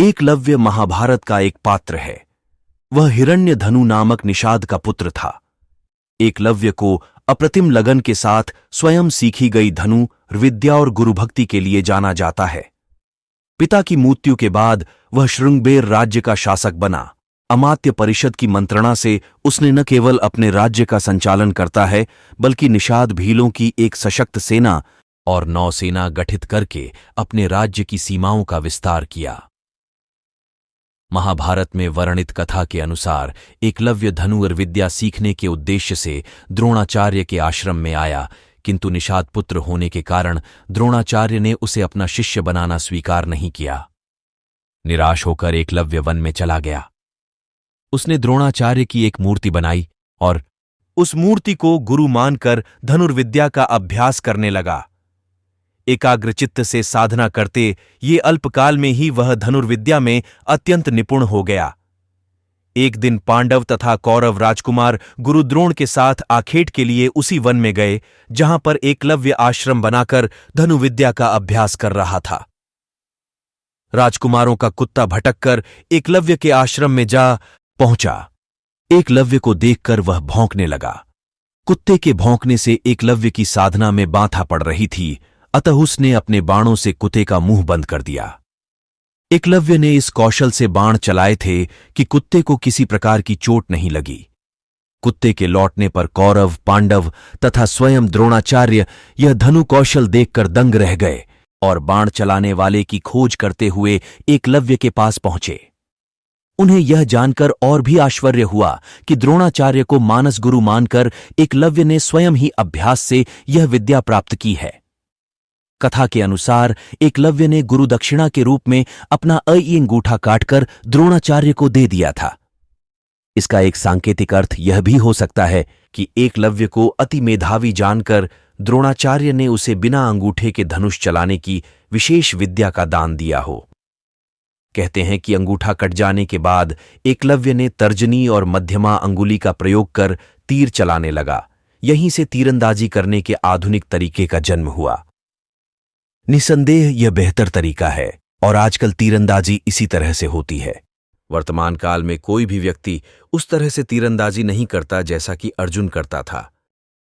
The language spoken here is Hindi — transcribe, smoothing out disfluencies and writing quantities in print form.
एकलव्य महाभारत का एक पात्र है। वह हिरण्यधनु नामक निषाद का पुत्र था। एकलव्य को अप्रतिम लगन के साथ स्वयं सीखी गई धनु विद्या और गुरुभक्ति के लिए जाना जाता है। पिता की मृत्यु के बाद वह श्रृंगबेर राज्य का शासक बना। अमात्य परिषद की मंत्रणा से उसने न केवल अपने राज्य का संचालन करता है, बल्कि निषाद भीलों की एक सशक्त सेना और नौसेना गठित करके अपने राज्य की सीमाओं का विस्तार किया। महाभारत में वर्णित कथा के अनुसार एकलव्य धनुर् विद्या सीखने के उद्देश्य से द्रोणाचार्य के आश्रम में आया, किंतु निषाद पुत्र होने के कारण द्रोणाचार्य ने उसे अपना शिष्य बनाना स्वीकार नहीं किया। निराश होकर एकलव्य वन में चला गया। उसने द्रोणाचार्य की एक मूर्ति बनाई और उस मूर्ति को गुरु मानकर धनुर्विद्या का अभ्यास करने लगा। एकाग्रचित्त से साधना करते ये अल्पकाल में ही वह धनुर्विद्या में अत्यंत निपुण हो गया। एक दिन पांडव तथा कौरव राजकुमार गुरु द्रोण के साथ आखेट के लिए उसी वन में गए जहां पर एकलव्य आश्रम बनाकर धनुविद्या का अभ्यास कर रहा था। राजकुमारों का कुत्ता भटककर एकलव्य के आश्रम में जा पहुंचा। एकलव्य को देखकर वह भौंकने लगा। कुत्ते के भौंकने से एकलव्य की साधना में बाधा पड़ रही थी, अतः उसने अपने बाणों से कुत्ते का मुंह बंद कर दिया। एकलव्य ने इस कौशल से बाण चलाए थे कि कुत्ते को किसी प्रकार की चोट नहीं लगी। कुत्ते के लौटने पर कौरव, पांडव तथा स्वयं द्रोणाचार्य यह धनु कौशल देखकर दंग रह गए और बाण चलाने वाले की खोज करते हुए एकलव्य के पास पहुंचे। उन्हें यह जानकर और भी आश्चर्य हुआ कि द्रोणाचार्य को मानस गुरु मानकर एकलव्य ने स्वयं ही अभ्यास से यह विद्या प्राप्त की है। कथा के अनुसार एकलव्य ने गुरु दक्षिणा के रूप में अपना अंगूठा काटकर द्रोणाचार्य को दे दिया था। इसका एक सांकेतिक अर्थ यह भी हो सकता है कि एकलव्य को अति मेधावी जानकर द्रोणाचार्य ने उसे बिना अंगूठे के धनुष चलाने की विशेष विद्या का दान दिया हो। कहते हैं कि अंगूठा कट जाने के बाद एकलव्य ने तर्जनी और मध्यमा अंगुली का प्रयोग कर तीर चलाने लगा। यहीं से तीरंदाजी करने के आधुनिक तरीके का जन्म हुआ। निसंदेह यह बेहतर तरीका है और आजकल तीरंदाजी इसी तरह से होती है। वर्तमान काल में कोई भी व्यक्ति उस तरह से तीरंदाजी नहीं करता जैसा कि अर्जुन करता था।